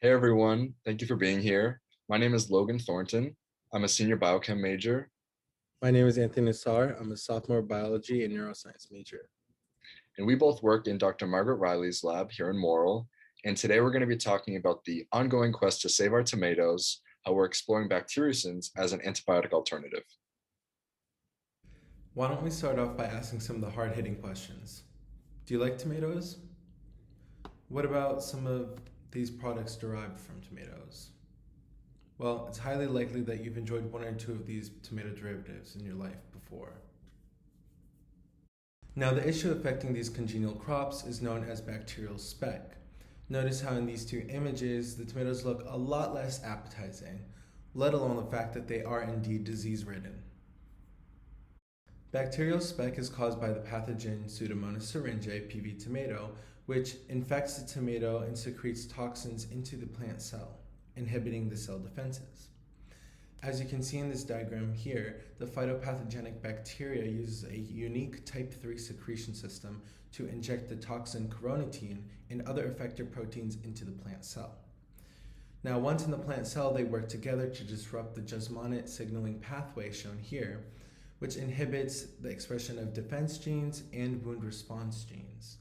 Hey everyone, thank you for being here. My name is Logan Thornton. I'm a senior biochem major, My name is Anthony Nassar. I'm a sophomore biology and neuroscience major. and we both work in Dr. Margaret Riley's lab here in Morrill. And today we're going to be talking about the ongoing quest to save our tomatoes, how we're exploring bacteriocins as an antibiotic alternative. Why don't we start off by asking some of the hard hitting questions? Do you like tomatoes? What about some of these products derived from tomatoes? Well, it's highly likely that you've enjoyed one or two of these tomato derivatives in your life before. Now, the issue affecting these congenial crops is known as bacterial speck. Notice how in these two images, the tomatoes look a lot less appetizing, let alone the fact that they are indeed disease ridden. Bacterial speck is caused by the pathogen Pseudomonas syringae PV tomato, which infects the tomato and secretes toxins into the plant cell, inhibiting the cell defenses. As you can see in this diagram here, the phytopathogenic bacteria uses a unique type 3 secretion system to inject the toxin carnitine and other effector proteins into the plant cell. Now, once in the plant cell, they work together to disrupt the jasmonate signaling pathway shown here, which inhibits the expression of defense genes and wound response genes.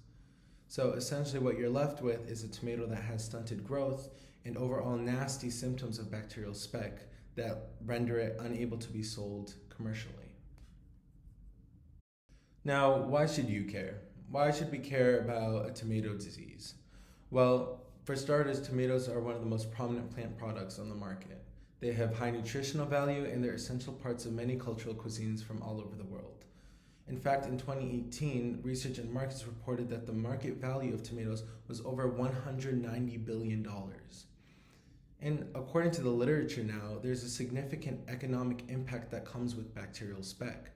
So essentially what you're left with is a tomato that has stunted growth and overall nasty symptoms of bacterial speck that render it unable to be sold commercially. Now, why should you care? Why should we care about a tomato disease? Well, for starters, tomatoes are one of the most prominent plant products on the market. They have high nutritional value and they're essential parts of many cultural cuisines from all over the world. In fact, in 2018, Research and Markets reported that the market value of tomatoes was over $190 billion. And according to the literature now, there's a significant economic impact that comes with bacterial speck.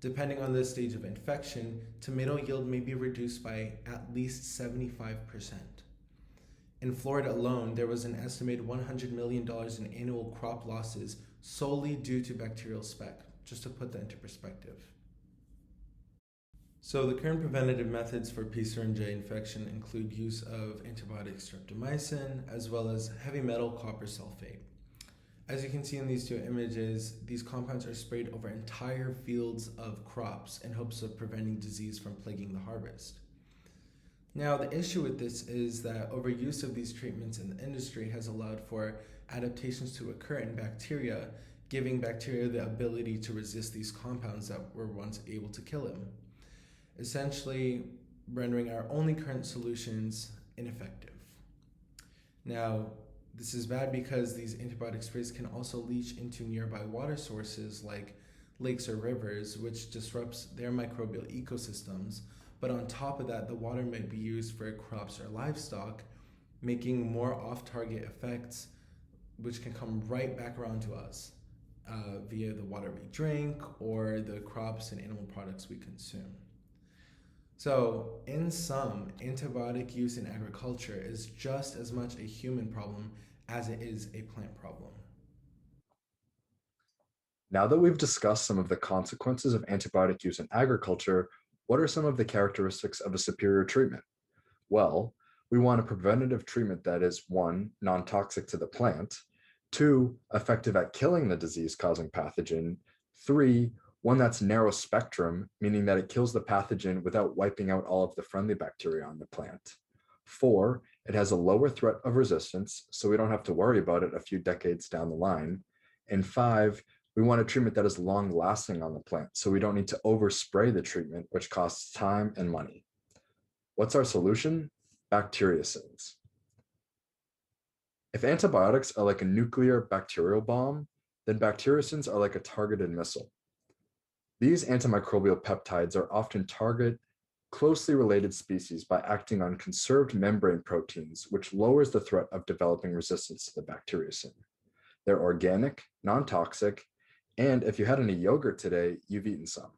Depending on the stage of infection, tomato yield may be reduced by at least 75%. In Florida alone, there was an estimated $100 million in annual crop losses solely due to bacterial speck, just to put that into perspective. So the current preventative methods for P. syringae infection include use of antibiotic streptomycin as well as heavy metal copper sulfate. As you can see in these two images, these compounds are sprayed over entire fields of crops in hopes of preventing disease from plaguing the harvest. Now, the issue with this is that overuse of these treatments in the industry has allowed for adaptations to occur in bacteria, giving bacteria the ability to resist these compounds that were once able to kill them, essentially rendering our only current solutions ineffective. Now, this is bad because these antibiotic sprays can also leach into nearby water sources like lakes or rivers, which disrupts their microbial ecosystems. But on top of that, the water might be used for crops or livestock, making more off-target effects, which can come right back around to us via the water we drink or the crops and animal products we consume. So, in sum, antibiotic use in agriculture is just as much a human problem as it is a plant problem. Now that we've discussed some of the consequences of antibiotic use in agriculture, what are some of the characteristics of a superior treatment? Well, we want a preventative treatment that is one, non-toxic to the plant, two, effective at killing the disease-causing pathogen, three, one that's narrow spectrum, meaning that it kills the pathogen without wiping out all of the friendly bacteria on the plant. Four, it has a lower threat of resistance, so we don't have to worry about it a few decades down the line. And five, we want a treatment that is long lasting on the plant, so we don't need to overspray the treatment, which costs time and money. What's our solution? Bacteriocins. If antibiotics are like a nuclear bacterial bomb, then bacteriocins are like a targeted missile. These antimicrobial peptides are often target closely related species by acting on conserved membrane proteins, which lowers the threat of developing resistance to the bacteriocin. They're organic, non-toxic, and if you had any yogurt today, you've eaten some.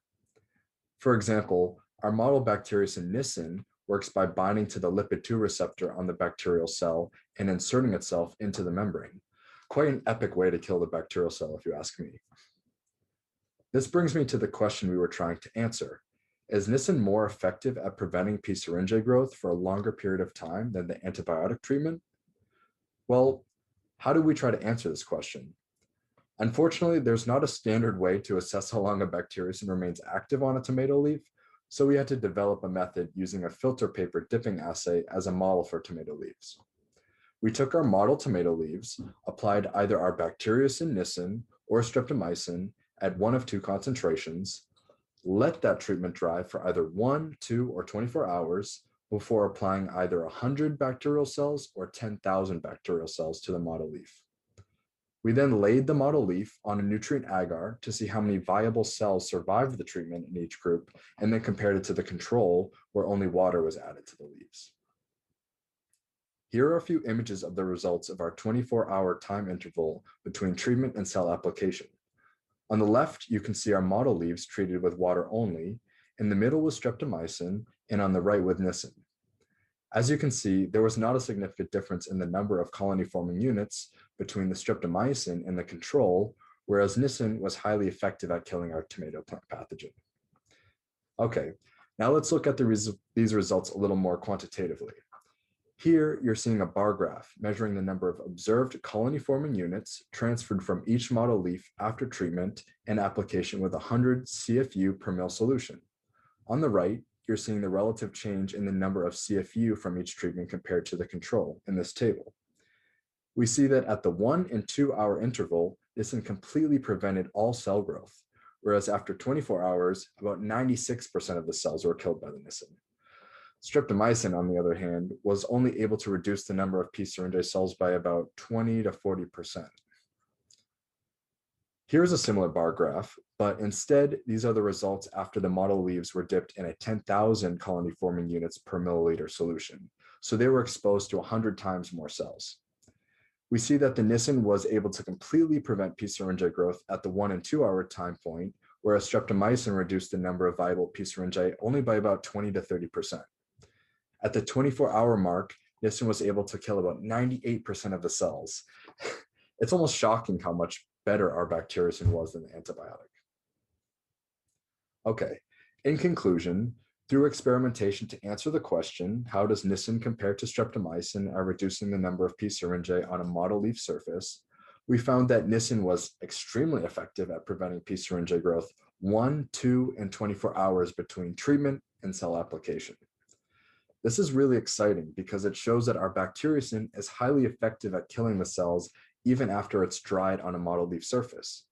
For example, our model bacteriocin Nisin works by binding to the lipid 2 receptor on the bacterial cell and inserting itself into the membrane. Quite an epic way to kill the bacterial cell, if you ask me. This brings me to the question we were trying to answer. Is Nisin more effective at preventing P. syringae growth for a longer period of time than the antibiotic treatment? Well, how do we try to answer this question? Unfortunately, there's not a standard way to assess how long a bacteriocin remains active on a tomato leaf, so we had to develop a method using a filter paper dipping assay as a model for tomato leaves. We took our model tomato leaves, applied either our bacteriocin Nisin or streptomycin at one of two concentrations, let that treatment dry for either 1, 2, or 24 hours before applying either 100 bacterial cells or 10,000 bacterial cells to the model leaf. We then laid the model leaf on a nutrient agar to see how many viable cells survived the treatment in each group, and then compared it to the control where only water was added to the leaves. Here are a few images of the results of our 24-hour time interval between treatment and cell application. On the left, you can see our model leaves treated with water only, in the middle with streptomycin, and on the right with Nisin. As you can see, there was not a significant difference in the number of colony-forming units between the streptomycin and the control, whereas Nisin was highly effective at killing our tomato plant pathogen. Okay, now let's look at these results a little more quantitatively. Here, you're seeing a bar graph measuring the number of observed colony-forming units transferred from each model leaf after treatment and application with 100 CFU per ml solution. On the right, you're seeing the relative change in the number of CFU from each treatment compared to the control in this table. We see that at the 1 and 2 hour interval, Nisin completely prevented all cell growth, whereas after 24 hours, about 96% of the cells were killed by the Nisin. Streptomycin, on the other hand, was only able to reduce the number of P. syringae cells by about 20 to 40%. Here's a similar bar graph, but instead, these are the results after the model leaves were dipped in a 10,000 colony forming units per milliliter solution. So they were exposed to 100 times more cells. We see that the Nisin was able to completely prevent P. syringae growth at the 1 and 2 hour time point, whereas streptomycin reduced the number of viable P. syringae only by about 20 to 30%. At the 24-hour mark, Nisin was able to kill about 98% of the cells. It's almost shocking how much better our bacteriocin was than the antibiotic. Okay, in conclusion, through experimentation to answer the question, how does Nisin compare to streptomycin at reducing the number of P. syringae on a model leaf surface, we found that Nisin was extremely effective at preventing P. syringae growth 1, 2, and 24 hours between treatment and cell application. This is really exciting because it shows that our bacteriocin is highly effective at killing the cells even after it's dried on a model leaf surface.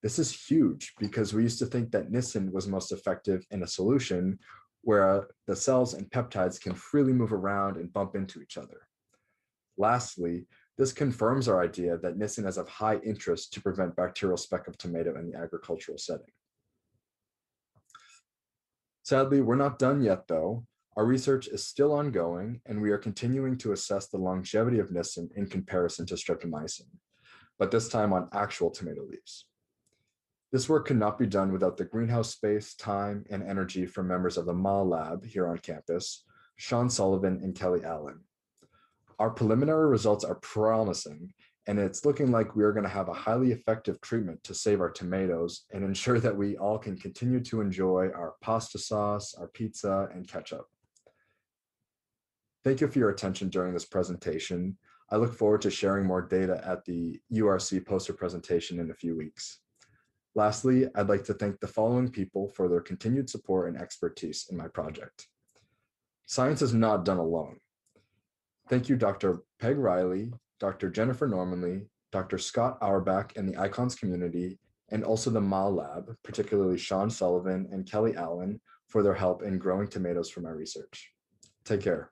This is huge because we used to think that Nisin was most effective in a solution where the cells and peptides can freely move around and bump into each other. Lastly, this confirms our idea that Nisin is of high interest to prevent bacterial speck of tomato in the agricultural setting. Sadly, we're not done yet though. Our research is still ongoing, and we are continuing to assess the longevity of Nisin in comparison to streptomycin, but this time on actual tomato leaves. This work could not be done without the greenhouse space, time, and energy from members of the MA lab here on campus, Sean Sullivan and Kelly Allen. Our preliminary results are promising, and it's looking like we are going to have a highly effective treatment to save our tomatoes and ensure that we all can continue to enjoy our pasta sauce, our pizza, and ketchup. Thank you for your attention during this presentation. I look forward to sharing more data at the URC poster presentation in a few weeks. Lastly, I'd like to thank the following people for their continued support and expertise in my project. Science is not done alone. Thank you, Dr. Peg Riley, Dr. Jennifer Normanley, Dr. Scott Auerbach and the ICONS community, and also the MA lab, particularly Sean Sullivan and Kelly Allen, for their help in growing tomatoes for my research. Take care.